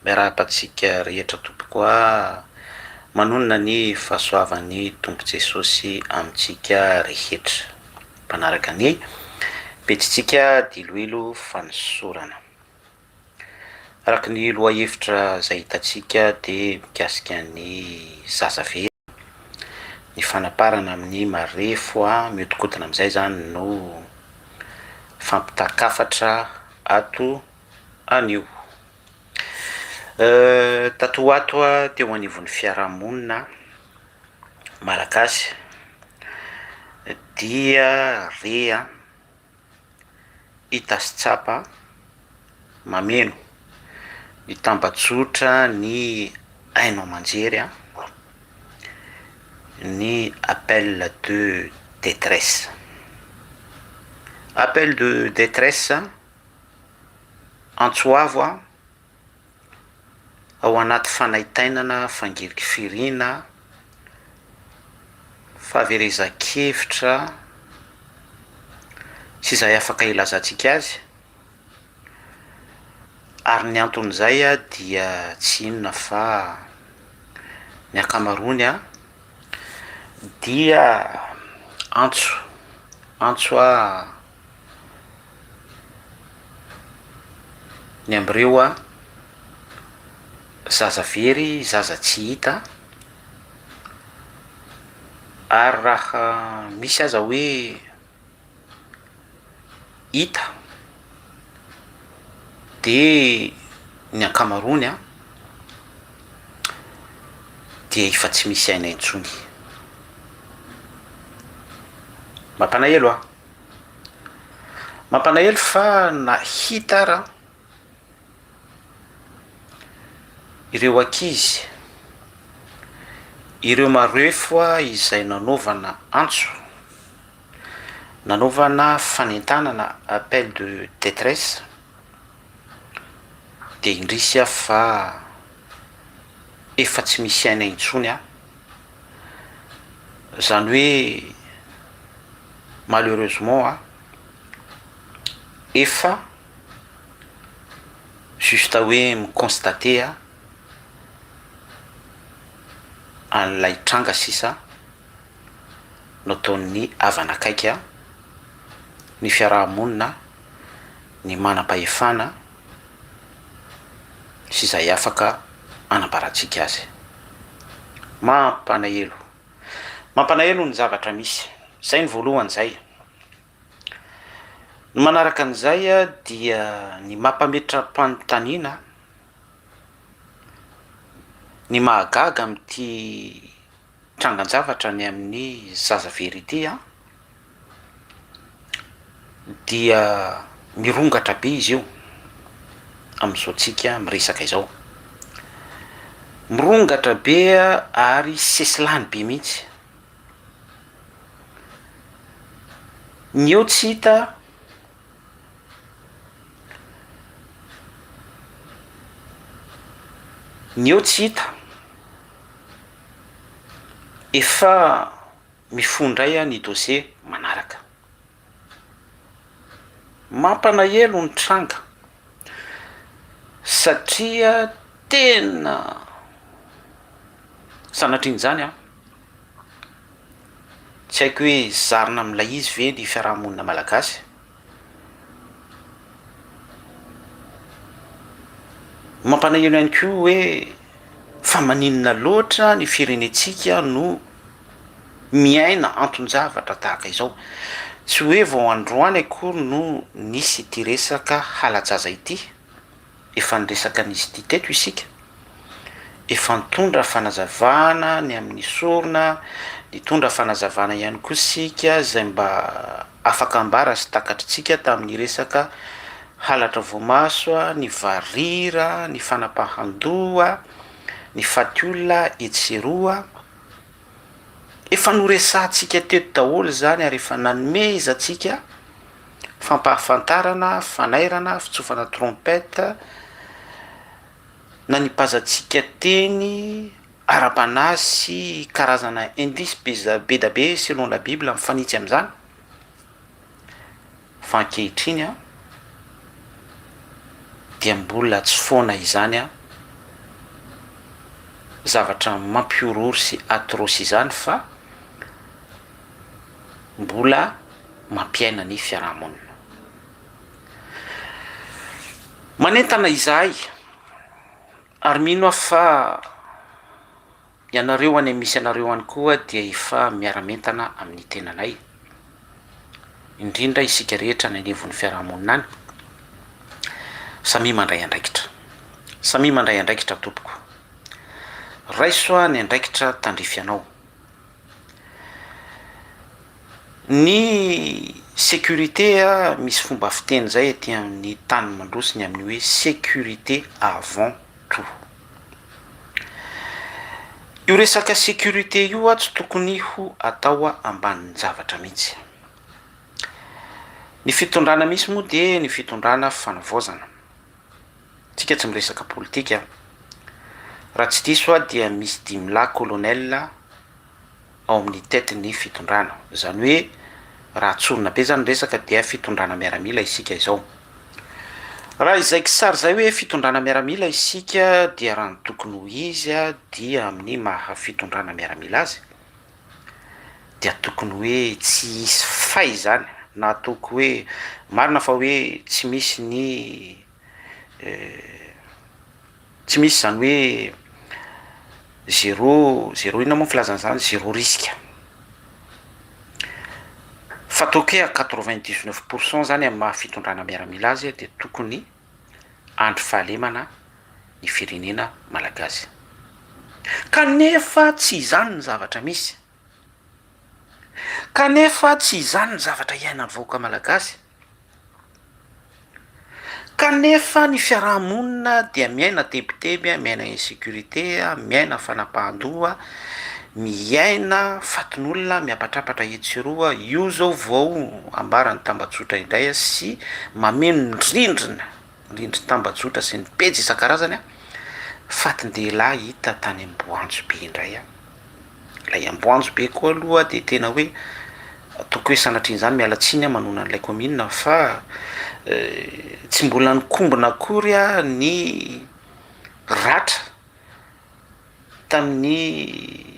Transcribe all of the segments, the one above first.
miarahabantsika rehetra tompokoa manonona ny fahasoavan'ny tompo Jesosy amintsika rehetra mpanaraka ny betitsika diloilo fanosorana. Araka ny lohahevitra izay hitantsika dia mikasika ny zazavery, ny fanaparana amin'ny marefo mihodinkodina amin'izay zany no fampitakafatra ato anio. Tato ato teo anivon'ny fiarahamonina malagasy dia rea hita sy tsapa mameno ny tambajotra ny haino aman-jery ny appel de détresse. Appel de détresse antsoavo ao anaty fanaitainana fangirikifiriana fahaverezan-kevitra sy izay afaka ilazantsika azy, ary ny anton'izay dia tsy inona fa ny akamarony dia antso ny am'ireo zazavery, zaza tsy hita, ary raha misy aza hoe hita dia ny akamarony dia efa tsy misy aina intsony. Mampalahelo fa nahita ara ireo ankizy, ireo marefo izay nanaovana antso, nanaovana fanentanana appel de détresse, dia indrisy fa efa tsy misy aina intsony zany hoe malheureusement efa juste hoe miconstater an'ilay tranga sisa nataon'ny havanakaiky ny fiarahamonina, ny manam-pahefana sy izay afaka anambaratsika azy. Mampalahelo ny zavatra misy. Izay ny voalohany izay. Ny manaraka an'izay dia ny mampametram-panontaniana, ny mahagaga amin'ity trangan-javatra ny amin'ny zazavery ity dia mirongatra be izy io amin'izao tsika miresaka izao. Mirongatra be ary sesilany be mihitsy. Ny eo tsy hita efa mifondray ny dossier manaraka. Mampalahelo ny tranga satria tena sanatriany izany tsy haiko hoe zarina amin'ilay izy ve ny fiarahamonina malagasy. Mampalahelo ihany koa hoe fa maninona loatra ny firenetsika no miaina anton-javatra tahaka izao. Tsy hoe vao androany akory no nisy ity resaka halajaza ity, efa niresaka an'izy ity teto isika, efa nitondra fanazavana ny amin'ny sorona, nitondra fanazavana ihany koa sika izay mba afaka ambara sy takatritsika tamin'ny resaka halatra voamaso, ny varira, ny fanapahan-doha, ny fatiolona etseroa. Efa noresantsika teto daholo zany ary efa nanomezantsika fampahafantarana, fanairana, fitsofana trompette, nanipazantsika teny ara-panahy karazana indice be da be selon la Bible mifanitsy amin'izany. Fa ankehitriny dia mbola tsy foana izany zavatra mampiorory sy atrosy izany fa mbola mampiaina ny fiarahamonina. Manentana izahay ary mino aho fa ianareo any misy anareo any koa dia efa miaramentana amin'ny tenanay, indrindra isika rehetra ny anivon'ny fiarahamonina any. Samy mandray andraikitra, samy mandray andraikitra tompoko. Raisoa ny andraikitra tandrify anao. Ny sécurité misy fomba fiteny zay aty amin'ny tany mandrosiny amin'ny hoe sécurité avant tout. Io resaka sécurité io tsy tokony ho atao ambanin'ny zavatra mihitsy. Ny fitondrana misy moa dia ny fitondrana fanavaozana. Tsika tsy miresaka politika. Raha tsy diso dia misy 5 lahy colonel ao amin'ny tête ny fitondrana. Zany hoe raha tsorina be zany resaka dia fitondrana miaramila isika izao. Raha izay sary zay hoe fitondrana miaramila isika dia raha ny tokony ho izy dia amin'ny maha fitondrana miaramila azy dia tokony hoe tsy hisy fay zany, na toko hoe marina fa hoe tsy misy ny tsy misy zany hoe zéro ina moa filazana zany, zéro risque. Fa toke 99% zany amin'ny maha fitondrana miaramila azy dia tokony andro fahalemana ny firenena malagasy. Kanefa tsy izany ny zavatra misy, kanefa tsy izany ny zavatra iainan'ny vahoaka malagasy, kanefa ny fiarahamonina dia miaina tebiteby, miaina insécurité, miaina fanapahan-doha, miaina fatin'olona miapatrapatra etseroa. Io zao vao ambarany tambajotra indray sy mameno rindrina tambajotra sy ny pejy isan-karazany fatin-dehilahy hita tany Amboanjo be indray. Ilay Amboanjo be koa aloha dia tena hoe toko hoe sanatriny zany mialatsiny manona an'ilay commune fa tsy mbola nikombona akory ny ratra tamin'ny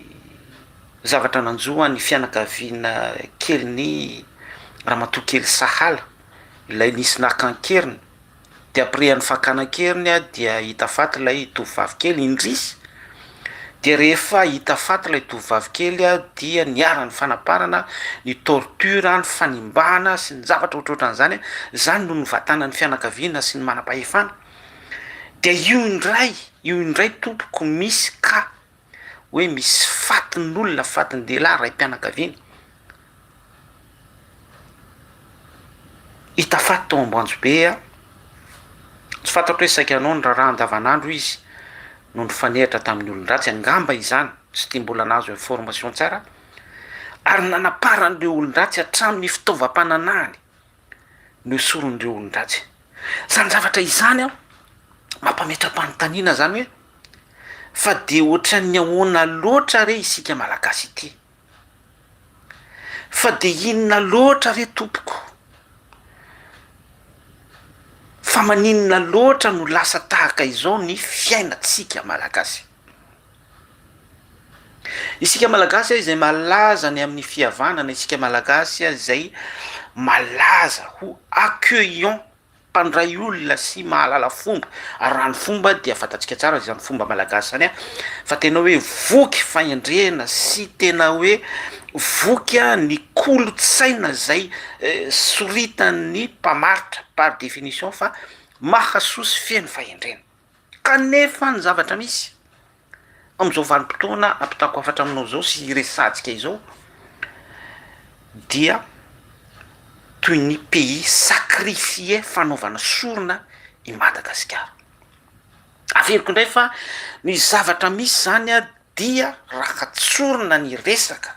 zavatra nanjoa ny fianakaviana kely ny ramatoa kely Sahala, ilay nisy nakan-keriny dia après ny fakanan-keriny dia hita faty ilay tovovavy kely indrisy. Dia rehefa hita faty ilay tovovavy kely dia niara-ny fanaparana, ny torture, ny fanimbahana sy ny zavatra ohatrohatran'izany. Zany no novatana ny fianakaviana sy ny manam-pahefana. Dia io indray tompoko misy ka hoe misy fatin'olona, fatin-dehilahy ray mpianakaviana hita faty tao Amboanjo be. Tsy fantatro hoe saika anao ny raha andavanandro izy no nifanehitra tamin'ny olon-dratsy, angamba izany tsy tia mbola nazo information tsara, ary nanaparan'ireo olon-dratsy hatramin'ny fitaovam-pananahany no esoron'ireo olon-dratsy. Zany zavatra izany mampametra-panontaniana zany hoe fa dia ohatran'ny ahoana loatra re isika malagasy ity, fa dia inona loatra re tompoko, fa maninona loatra no lasa tahaka izao ny fiainatsika malagasy. Isika malagasy izay malaza ny amin'ny fihavanana, isika malagasy izay malaza ho accueillant, mpandray olona sy mahalala fomba. Ary raha ny fomba dia fantatsika tsara izany fomba malagasy zany fa tena hoe voky fahendrena sy tena hoe voky ny kolotsaina zay soritan'ny mpamaritra par définition fa mahasoa sy feno fahendrena. Kanefa ny zavatra misy amin'izao vanim-potoana ampitako afatra aminao zao sy resantsika izao dia toy ny pays sacrifié fanaovana sorona i Madagasikara. Averiko indray fa ny zavatra misy zany dia raha tsorona ny resaka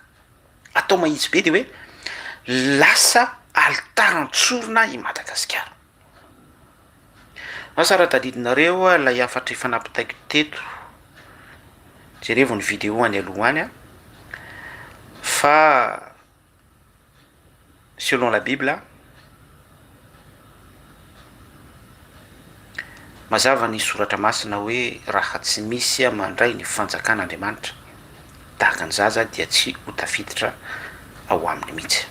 atao mahitsy be dia hoe lasa altaran-tsorona i Madagasikara. Asa raha tadidinareo ilay afatra efa nampitaiko teto, jerevo ny vidéo any alohany fa selon la Bible mazava ny soratra masina hoe raha tsy misy mandray ny fanjakan'andriamanitra tahaka ny zaza dia tsy ho tafiditra ao aminy mihitsy.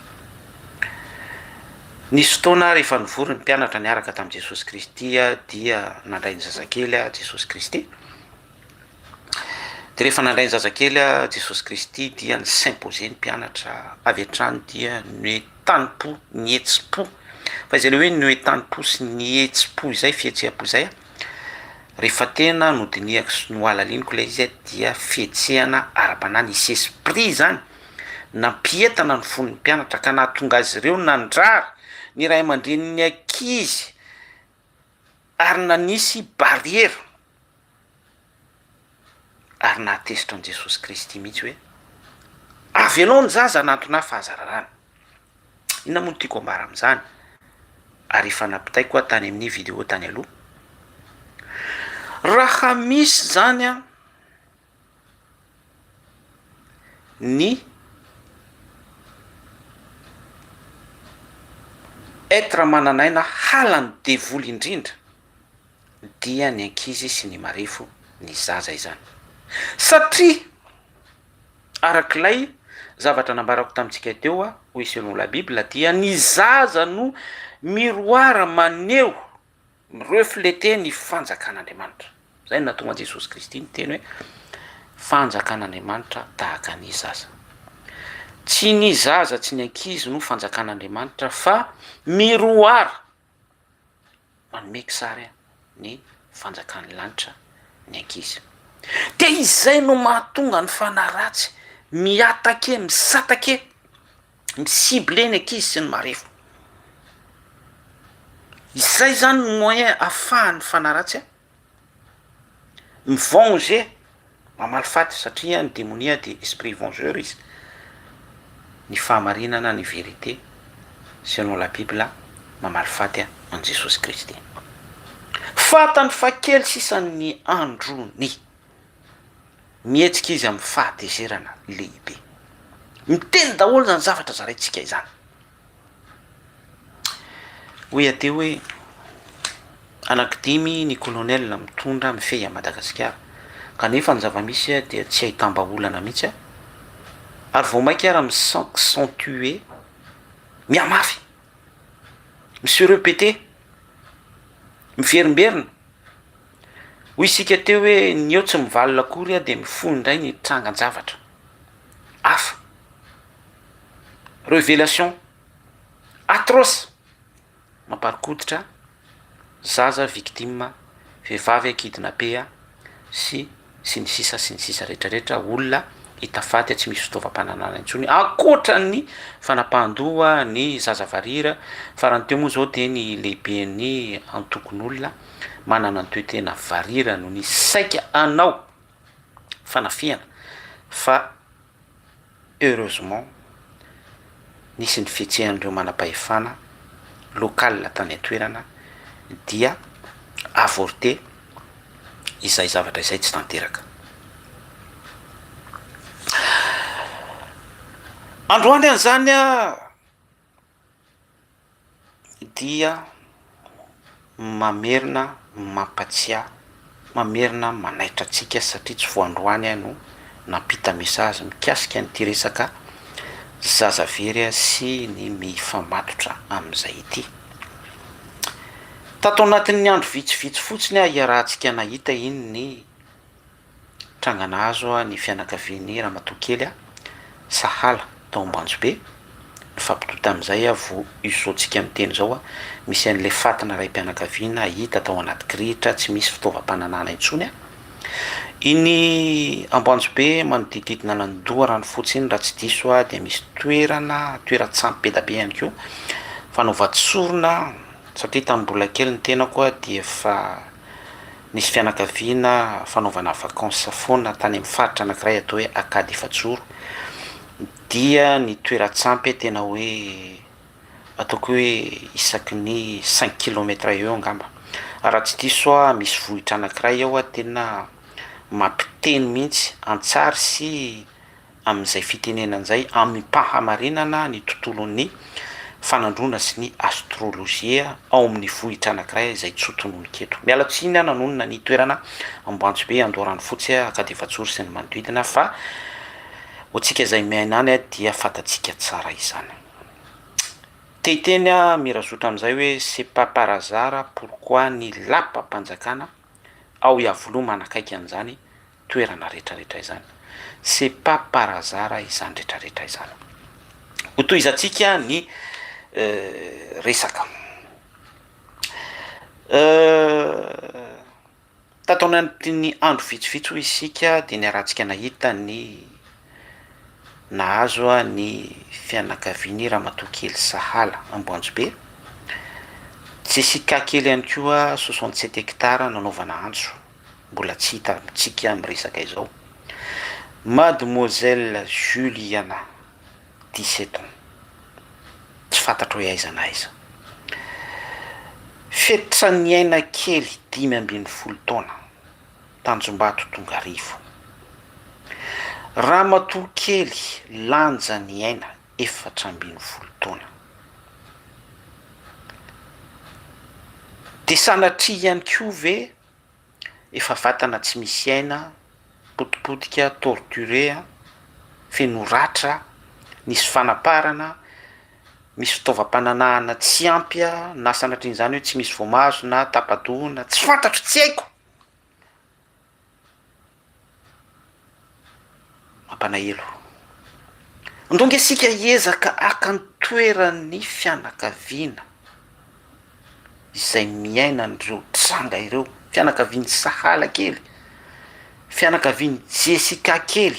Nisy fotoana rehefa nivory ny mpianatra niaraka tamin'i Jesosy Kristy dia nandray ny zazakely Jesosy Kristy. De rehefa nandray ny zazakely Jesosy Kristy dia ny s'imposer ny mpianatra avy hatrany dia ny tanipo ny etsi-po fa izay le hoe ny tanipo sy ny etsi-po izay fihetseha-po izay rehefa tena nodinihako sy noalaliniko ilay izy dia fihetsehana ara-panahy nisy esprit zany nampietana ny fon'ny mpianatra ka nahatonga azy ireo nandrary ny ray aman-dreniny ankizy ary nanisy barriera ary nahatezitra an' Jesosy Kristy mihitsy hoe avy aloha ny zaza natona fahazararana. Inona moa no tiako ambara amin'izany ary efa nampitaiko tany amin'ny vidéo tany aloha, raha misy zany ny etra mananaina halany devoly indrindra dia ny ankizy sy ny marefo ny zaza izany, satria arak'ilay zavatra nambarako tamintsika teo hoe selon la Bible dia ny zaza no miroara maneho refléter ny fanjakan'Andriamanitra. Zay nahatonga Jesosy Kristy ny teny hoe fanjakan'Andriamanitra tahaka ny zaza. Tsy ny zaza tsy ny ankizy no fanjakan'Andriamanitra fa miroara manomeko sary ny fanjakan'ny lanitra ny ankizy. De izay no mahatonga ny fanaratsy miatake misatake misible ny ankizy sy ny marefo. Izay zany ny moyen ahafahan'ny fanaratsy mivenger mamalifaty satria ny démonia de esprit vengeur izy. Ny fahamarinana ny vérité selon la Bible mamalifaty an Jesosy Kristy. Fatany fa kely sisan'ny androny mihetsika izy amin'ny fahatezerana lehibe. Miteny daholo zany zavatra zaraintsika izany. Hoe ateo hoe anankidimy ny colonel mitondra mifehy a Madagasikara kanefa ny zava-misy dia tsy ahitam-baolana mihitsy ary vao mainka ara mi-s'accentuer miamafy mi-se-répéter miverimberina hoy isika teo hoe ny eo tsy mivalona akory dia mifono indray ny trangan-javatra hafa, révélation atroce mamparikoditra zaza victime vehivavy kidnappé sy ny sisa rehetrarehetra olona hitafaty tsy misy fitaovam-pananana intsony ankoatra ny fanapahan-doha ny zaza varira farany teo moa zao dia ny lehiben'ny antokon'olona manana ny toetena varira no ny saika anao fanafiana fa heureusement nisy ny fihetsehan'ireo manam-pahefana local tany an-toerana dia avorté izay zavatra izay tsy tanteraka. Androany an'izany dia mamerina mampatsiahy mamerina manaitra antsika satria tsy vo androany no nampita message mikasika nyity resaka zaza very sy ny mifamatotra amin'izay ity. Tato anatin'ny andro vitsivitsy fotsiny iarahantsika nahita iny ny tranganazo ny fianakavian'ny Ramatokely Sahala tao Ambanjobe nifampitota amin'izay vo isotsika miteny zao misy an'le fatina ray mpianakaviana hita tao anaty kirihitra tsy misy fitaovam-pananana intsony iny Ambanjobe manodididina nandoa rano fotsiny raha tsy diso dia misy toeratsampy be da be ihany koa fanaovatsorona satria tamin'ny mbola kely ny tenako dia fa nisy fianakaviana fanaovana vacances foana tany amin'ny faritra anankiray atao hoe Akady Efajoro dia ny toeratsampy tena hoe ataoko hoe isaky ny 5 kilometra eo angamba. Raha tsy diso misy vohitra anankiray ao tena mampiteny mihitsy antsary sy amin'izay fitenenan'izay amin'ny mpahamarinana ny tontolon'ny fanandrona sy ny astrolozia ao amin'ny vohitra anankiray izay tsotononoketo. Miala tsiny a nanonona ny toerana amboanjo be andorany fotsy akadefatsoro sy ny manodidina fa hoantsika izay miaina any dia fatatsika tsara izany. Tehiteny a mirazotra amin'izay hoe c'est pas par hasard pourquoi ny lapam-panjakana ao iavoloha manakaiky an'izany toerana rehetrarehetra izany. C'est pas par hasard izany rehetrarehetra izany. Ho tohizantsika ny resaka. Tato anatin'ny andro vitsivitsy hoy isika dia niarantsika nahita ny nahazo ny fianakaviany Ramatokely Sahala Amboanjo be. Jessica kely ihany koa 67 hectares nanaovana antso. Mbola tsy hita tsika miresaka izao. Mademoiselle Juliana 17 ans. Tsy fantatro hoe aiza na aiza. Fetra ny aina kely 5 taona. Tanjombato Tongarivo. Ramatokely lanja ny aina 4 taona. Dia sanatria ihany koa ve efa vatana tsy misy aina, potipotika, torturé, feno ratra, nisy fanaparana, misy fitaovam-pananahana tsy ampy na sanatrian'izany hoe tsy misy voamaso na tapadoana, tsy fantatro, tsy haiko. Mampanahelo. Ndonge sika hiezaka akantoeran'ny fianakaviana izay miaina an'ireo tranga ireo, fianakaviany Sahala kely, fianakaviany Jessica kely,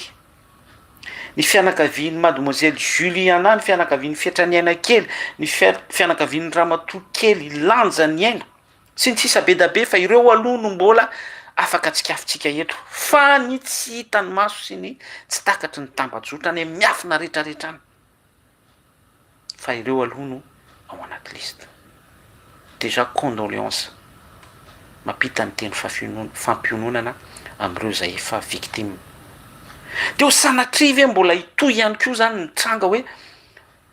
ny fianakaviany Mademoiselle Juliana, ny fianakaviany Fetrany aina kely, ny fianakaviany Ramatokely lanja ny aina, sy ny tsisa be da be fa ireo aloha no mbola afaka tsikafitsika eto, fa ny tsy hitany maso sy ny tsy takatry ny tambajotra ny miafina rehetrarehetrany, fa ireo aloha no ao anaty lista. Déjà condoléance mampita ny teny fampiononana amin'ireo izay efa victime. Dia ho sanatria ve mbola hitohy ihany koa zany ny tranga hoe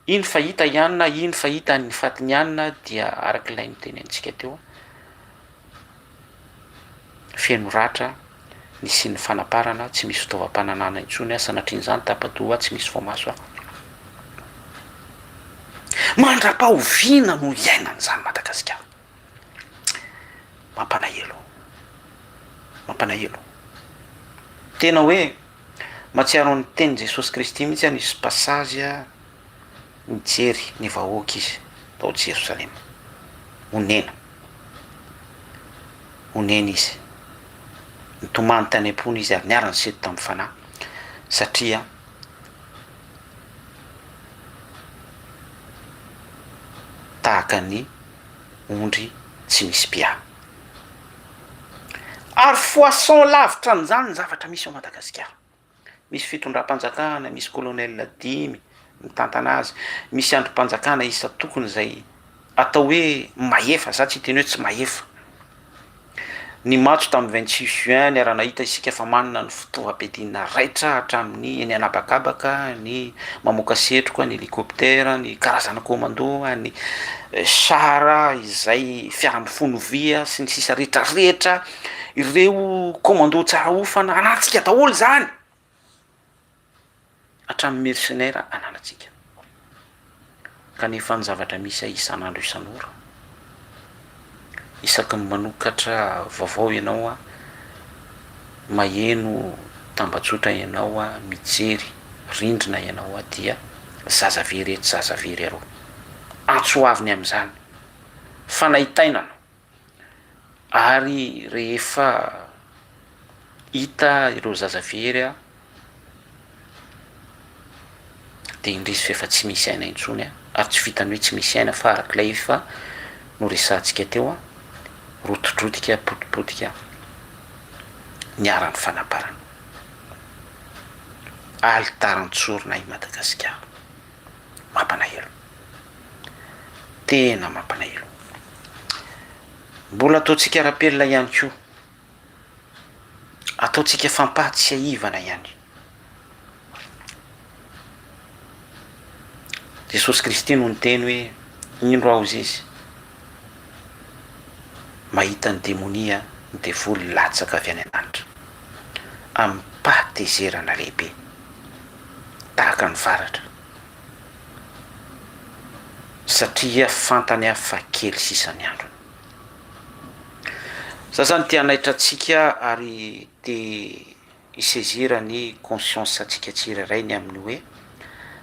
iny fahita ihany na iny fahita ny fatiny ihany dia arak'ilay niteny antsika teo, feno ratra, nisy ny fanaparana, tsy misy fitaovam-pananana intsony sanatrian'izany tapadoha, tsy misy voamaso. Mandra-pahoviana no iainan'izany Madagasikara. Mampanahelo. Mampanahelo. Tena hoe mahatsiaro ny teny Jesosy Kristy mihitsy nisy passage mijery ny vahoaka izy tao Jerosalema. Onena. Onena izy. Nitomany tany am-pony izy ary niarany seto tamin'ny fanahy satria tahaka ny ondry tsy misy pia. Ary foison lavitra an'izany ny zavatra misy ao Madagasikara. Misy fitondram-panjakana, misy colonel 10 mitantana azy, misy androm-panjakana isa tokony izay atao hoe mahefa, za tsy teny hoe tsy mahefa. Ny matso tamin'ny 26 juin ny aranahita isika fa manana ny fitaovam-piadiana raitra hatramin'ny eny anabakabaka, ny mamoaka setroka, ny helikoptera, ny karazana commando, ny sara izay fiara-mifono via sy ny sisa rehetrarehetra, ireo commando tsara ofana anatsika daholo zany. Hatramin'ny mercenaire ananatsika. Kanefa ny zavatra misy isan'andro isan'ora. Isaky ny manokatra vaovao ianao maheno tambajotra ianao mijery rindrina ianao dia zaza very eto, zaza very arô. Antsoaviny amin'izany. Fanaitainana. Ary rehefa hita ireo zaza very dia indrisy fa efa tsy misy aina intsony ary tsy vitany hoe tsy misy aina fa arak'ilay efa no resantsika teo rotodrotika, potipotika niara-ny fanaparana. Alitaran-tsorona i Madagasikara. Mampanahelo. Tena mampanahelo. Mbola ataontsika rapelina ihany koa. Ataontsika fampatsiahivana ihany. Jesosy Kristy no niteny hoe indro ao izy izy mahita ny demonia ny devoly latsaka avy any an-danitra amin'ny pahatezerana lehibe tahaka ny varatra satria fantany aho fa kely sisany androny. Sasany tia naitra atsika ary te hisezira ny conscience atsika tsirairay ny amin'ny hoe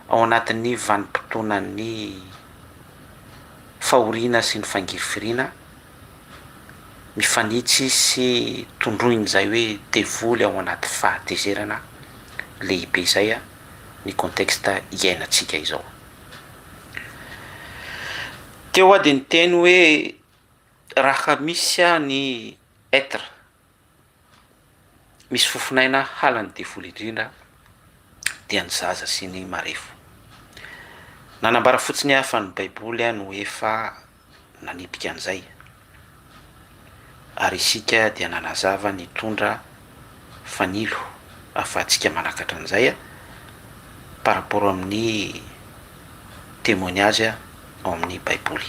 ao anatin'ny vanim-potoanan'ny fahoriana sy ny fangirifiriana mifanitsy sy tondroin'izay hoe devoly ao anaty fahatezerana lehibe izay a ny contexte iainantsika izao. Teo a de ny teny hoe raha misy a ny être misy fofinaina halany devoly indrindra dia ny zaza sy ny marefo. Nanambara fotsiny aho fa ny baiboly a no efa nanipika an'izay ary isika dia nanazava ny tondra fanilo ahafahantsika manakatra an'izay a par rapport amin'ny témoignage ao amin'ny baiboly.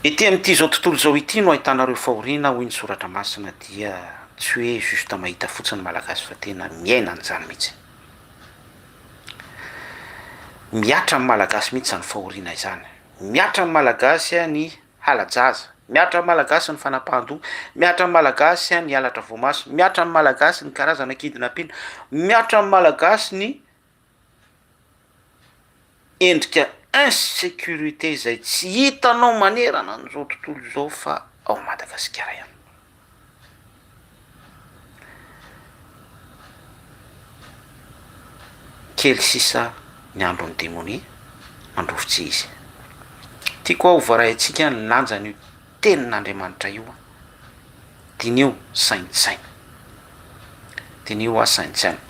Ety amin'ity zao tontolo zao ity no ahitanareo fahoriana hoy ny soratra masina dia tsy hoe juste mahita fotsiny malagasy fa tena miaina an'izany mihitsy. Miatra amin'ny malagasy mihitsy zany fahoriana izany. Miatra amin'ny malagasy a ny halajaza, miatra amin'ny malagasy ny fanapahan-doha, miatra amin'ny malagasy a ny halatra voamaso, miatra amin'ny malagasy ny karazana kidnapping, miatra amin'ny malagasy ny endrika insécurité izay tsy hitanao manerana an'izao tontolo izao fa ao Madagasikara ihany. Kely sisa ny andron'ny démonie mandrovitsy izy. Tiako ao voaray antsika ny lanjany io tenin'Andriamanitra io dinio saintsaina. Dinio a saintsaina.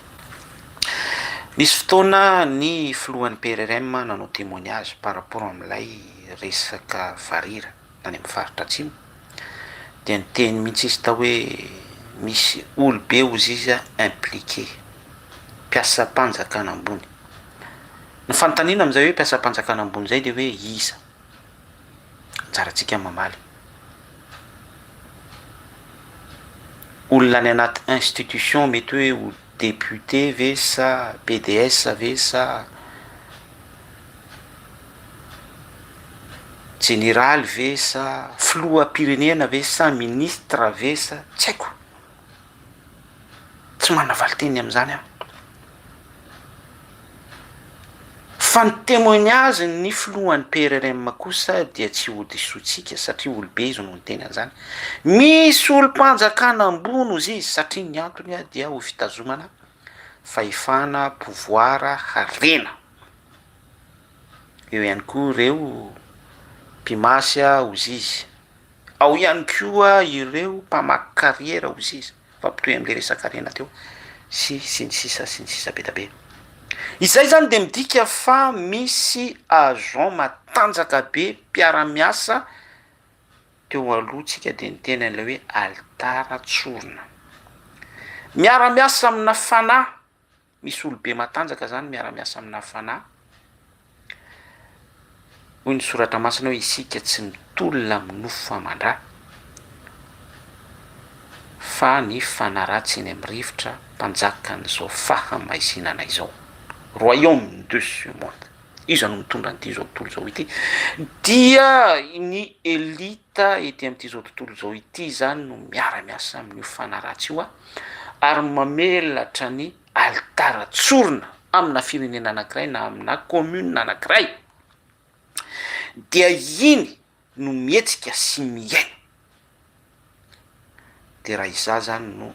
Nisy fotoana ny filohan'ny PRRM nanao témoignage par rapport amin'ilay resaka varira tany amin'ny faritra atsimo dia niteny mihitsy izy tao hoe misy olobe ozy izy impliqué mpiasam-panjakana ambony. Ny fanontaniana amin'izay hoe mpiasam-panjakana ambony zay dia hoe iza? Anjarantsika mamaly. Olona any anaty institution mety hoe député ve sa PDS ve sa général ve sa filoham-pirenena ve sa ministre ve sa tsy haiko. Tsy manana valiteny amin'izany aho. Fa ny témoignage ny filohan'ny PRRM kosa dia tsy hodisotsika satria olobe izy no niteny an'izany. Misy olom-panjakana ambony ozy izy satria ny antony a dia ho fitazomana fahefana pouvoir harena. Eo ihany koa ireo mpimasy ozy izy. Ao ihany koa ireo mpamaky kariera ozy izy. Fampitohy amin'ilay resaka harena teo sy ny sisa be da be. Izay zany dia midika fa misy agent matanjaka be mpiara-miasa teo alohantsika dia ny teny an'ilay hoe altara tsorona. Miara-miasa amina fanahy, misy olobe matanjaka zany miara-miasa amina fanahy. Hoy ny soratra masina hoe isika tsy mitolona amin'ny nofo famandrà fa ny fanaratsy eny amin'ny rivotra mpanjaka an'izao fahamaisinana izao. Royaume de ce monde. Iza no mitondra an'ity zao tontolo zao ity. Dia ny elita ety amin'ity zao tontolo zao ity zany no miara-miasa amin'io fanaratsy io ary mamelatra ny altara tsorona amina firenena anankiray na amina commune anankiray. Dia iny no mihetsika sy miaina. Dia raha izah zany no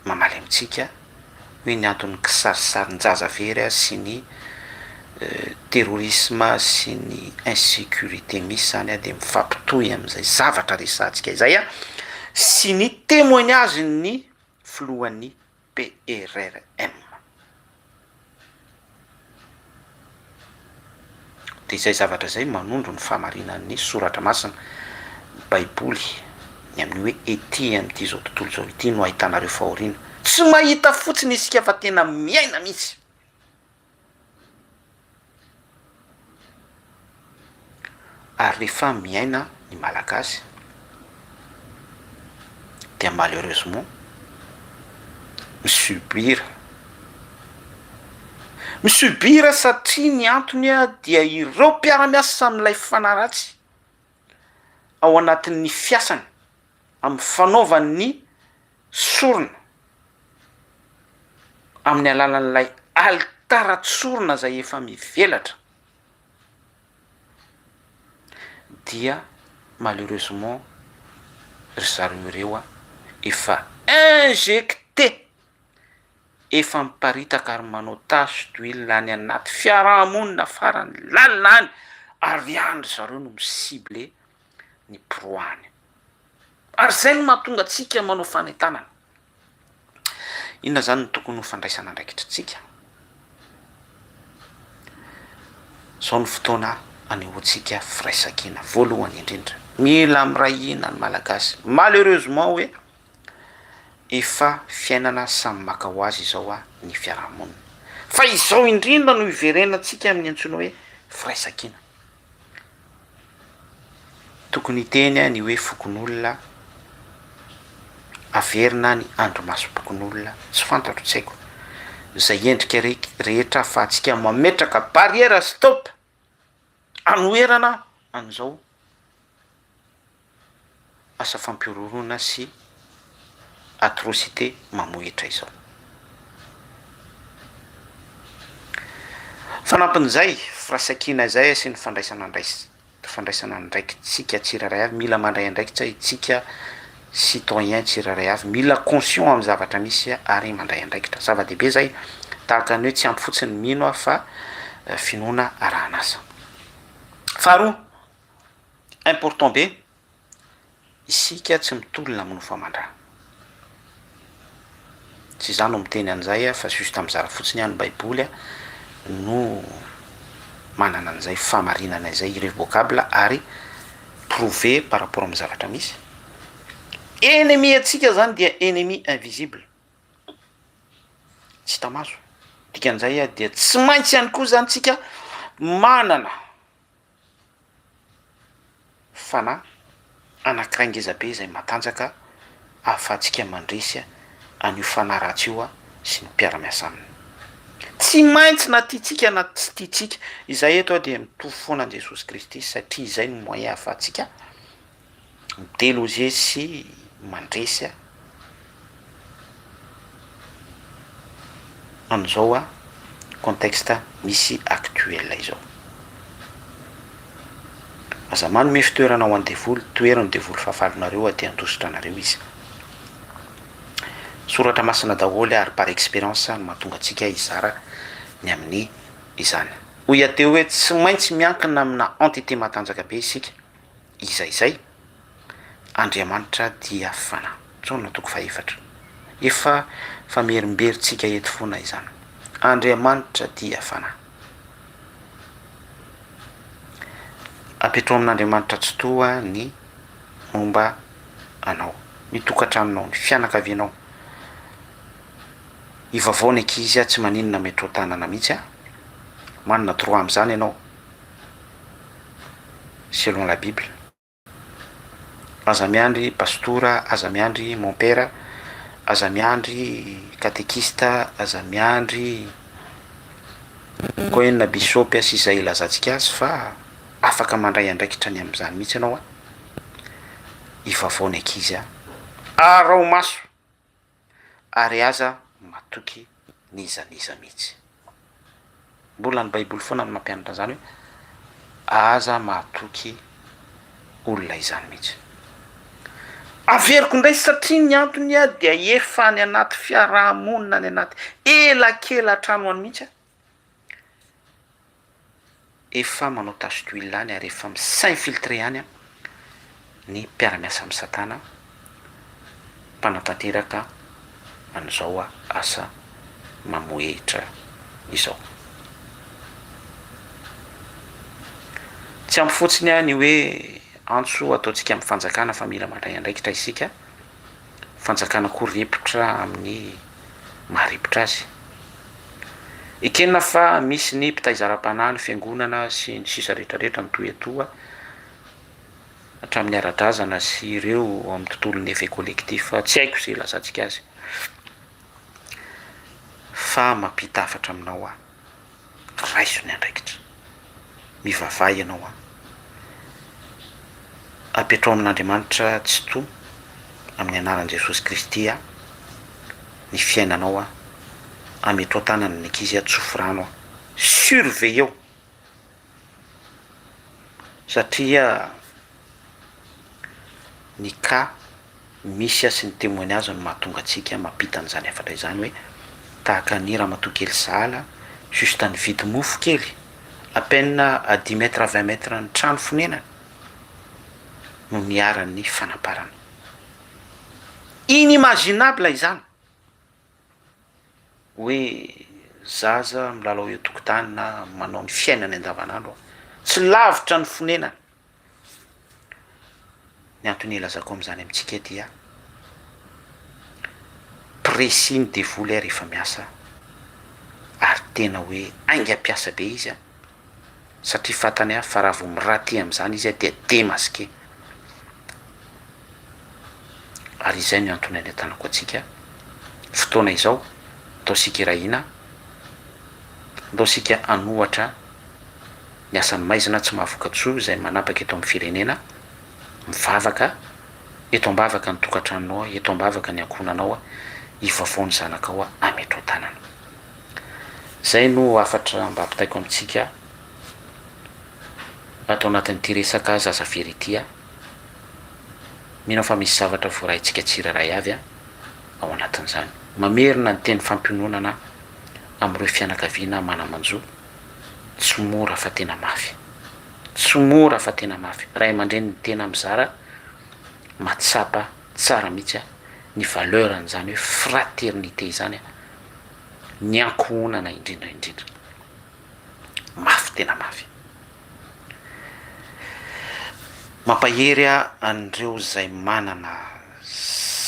mamaly amintsika hoe ny antony kisarisarin-jaza very sy ny terrorisme sy ny insécurité misy zany dia mifampitohy amin'izay zavatra resantsika izay sy ny témoignage ny filohan'ny PRRM. Dia izay zavatra izay manondro ny fahamarinan'ny soratra masina baiboly ny amin'ny hoe ety amin'ity zao tontolo zao ity no ahitanareo fahoriana. Tsy mahita fotsiny isika fa tena miaina mihitsy. ary rehefa miaina ny malagasy dia malheureusement misubira satria ny antony a dia ireo mpiara-miasa amin'ilay fanaratsy ao anatin'ny fiasany amin'ny fanaovan'ny sorona amin'ny alalan'ilay alitaratsorona zay efa mivelatra dia malheureusement ry zareo ireo a efa injecté efa miparitaka ary manao tasy d'huile any anaty fiarahamonina farany lalina any ary andry zareo no misible ny proany ary zay no mahatonga atsika manao fanentanana. Inona zany no tokony ho fandraisana andraikitritsika? Zao ny fotoana anehoantsika firaisan-kina voalohany indrindra mila mirahina ny malagasy malheureusement hoe efa fiainana samy maka ho azy izao a ny fiarahamonina fa izao indrindra no iverenantsika amin'ny antsoina hoe firaisan-kina. Tokony hiteny a ny hoe fokon'olona averina ny andromasom-pokon'olona tsy fantatro tsy haiko zay endrika rehetra ahafahantsika mametraka barrière stop anoherana an'izao asa fampiororona sy atrocité mamoetra izao. Fanampin'izay firaisan-kina zay sy ny fandraisana andraikitsika tsiraray avy mila mandray andraikitra itsika citoyen tsiraray avy mila conscient amin'ny zavatra misy ary mandray andraikitra zava-dehibe zay tahaka ny hoe tsy ampy fotsiny mino fa finoana arahanasa. Faharoa important be isika tsy mitolona amin'ny famandra tsy zany no miteny an'izay fa juste am'zara fotsiny ihany baiboly no manana an'izay famarinana izay irrévocable ary prouvé par rapport amin'ny zavatra misy. Ennemi atsika zany dia ennemi invisible tsy tamaso dikan'izay dia tsy maintsy ihany koa zany tsika manana fana anankiray ngezabe izay matanjaka ahafahantsika mandresy an'io fanaratsy io sy ny mpiara-miasa aminy. Tsy maintsy na tiatsika na tsy tiatsika izay eto dia mitovy foana an' Jesosy Kristy satria izay no moyen ahafahantsika mideloger sy mandresy an'izao contexte misy actuel izao. Aza manome fitoerana ho an'ny devoly, toerany devoly fahafalinareo dia andositra anareo izy. Soratra masina daholo ary par expérience no mahatonga atsika izara ny amin'ny izany. Hoy ateo hoe tsy maintsy miankina amina entité matanjaka be isika izay Andriamanitra dia fanahy. Zao no toko faefatra. Efa famerimberitsika eto foana izany. Andriamanitra dia fanahy. Apetrao amin'Andriamanitra tsy toa ny momba anao, ny tokantranonao, ny fianakavianao. Ivavao ny ankizy tsy maninona metro tanana mihitsy manana droit amin'izany ianao selon la Bible. Aza miandry pastora, aza miandry mon père, aza miandry catéchiste, aza miandry koa enina bisopy sy izay ilazantsika azy fa afaka mandray andraikitra ny amin'izany mihitsy ianao ivavao ny ankizy arao maso ary aza matoky nizaniza mihitsy. Mbola ny baiboly foana no mampianatra zany hoe aza matoky olona izany mihitsy. Averiko indray satria ny antony dia efa any anaty fiarahamonina any anaty elakela trano mihitsy efa manao tasy d'huile any ary efa s'infiltrer any ny mpiara-miasa amin'ny satana mpanatanteraka an'izao asa mamoetra izao. Tsy ampy fotsiny ny hoe antso ataontsika amin'ny fanjakana fa mila mandray andraikitra isika. Fanjakana koa ripotra amin'ny maharipotra azy. Ekenina fa misy ny mpitaizara-panahy, ny fiangonana sy ny sisa rehetrarehetra mitohy atoa hatramin'ny ara-drazana sy ireo amin'ny tontolony effet collectif fa tsy haiko zay lazantsika azy fa mampita afatra aminao raiso ny andraikitra mivavay ianao apetrao amin'Andriamanitra tsy to amin'ny anaran'i Jesosy Kristy ny fiainanao ametrao tanana ny ankizy tsofrano surveille eo satria ny ka misy sy ny témoignage no mahatonga antsika mampita an'izany afatra izany hoe tahaka ny ramatoa kely Sahala juste ny vidy mofo kely à peine à 10 mètres à 20 mètres ny trano fonenany no niaran'ny fanaparana inimaginable izany hoe zaza milalao eo tokotany na manao ny fiainany andavanandro tsy lavitra ny fonenany ny antony ilazako amin'izany amintsika dia précis ny dévoly rehefa miasa ary tena hoe aingam-piasa be izy satria fantany fa raha vao miraty amin'izany izy dia demasqué ary izay no antony anetanako antsika fotoana izao ataosika irahina ataosika anohatra ny asan'ny maizina tsy mahavoka-tsoa izay manapaka eto amin'ny firenena mivavaka eto ambavaka ny tokantranonao eto ambavaka ny ankonanao ivavao ny zanakao ametrao tanana zay no afatra mba ampitaiko amintsika atao anatin'ity resaka zaza verity mino fa misy zavatra voaraintsika tsiraray avy ao anatin'izany mamerina ny teny fampiononana amin'ireo fianakaviana manamanjo tsy mora fa tena mafy tsy mora fa tena mafy ray aman-dreny ny tena mizara matsapa tsara mihitsy ny valeur an'izany hoe fraternité izany ny ankohonana indrindra indrindra mafy tena mafy mampahery an'ireo zay manana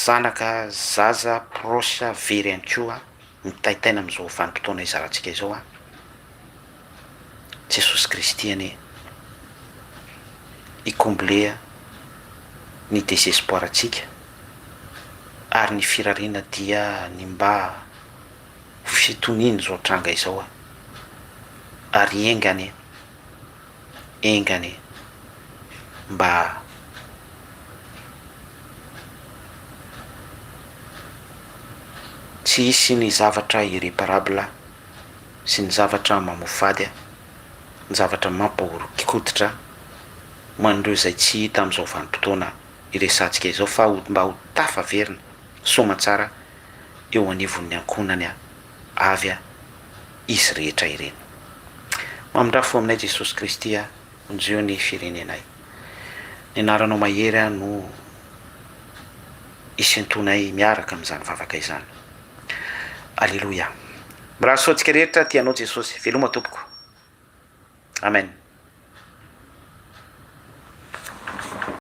zanaka zaza proche very any koa mitaitaina amin'izao vanim-potoana izarantsika izao Jesosy Kristy icomble ny désespoir atsika ary ny firariana dia ny mba fitoniny zao tranga izao ary engany mba tsy hisy ny zavatra irréparable sy ny zavatra mamofady ny zavatra mampahoditra man'ireo zay tsy hita amin'izao vanim-potoana iresantsika izao fa mba ho tafaverina somatsara eo anivon'ny ankonany avy izy rehetra ireny mamindrafo aminay Jesosy Kristy onjeo ny firenenay ny anaranao mahery no isintonay miaraka amin'izany vavaka izany alleluia miraha soantsika rehetra tianao Jesosy veloma tompoko amen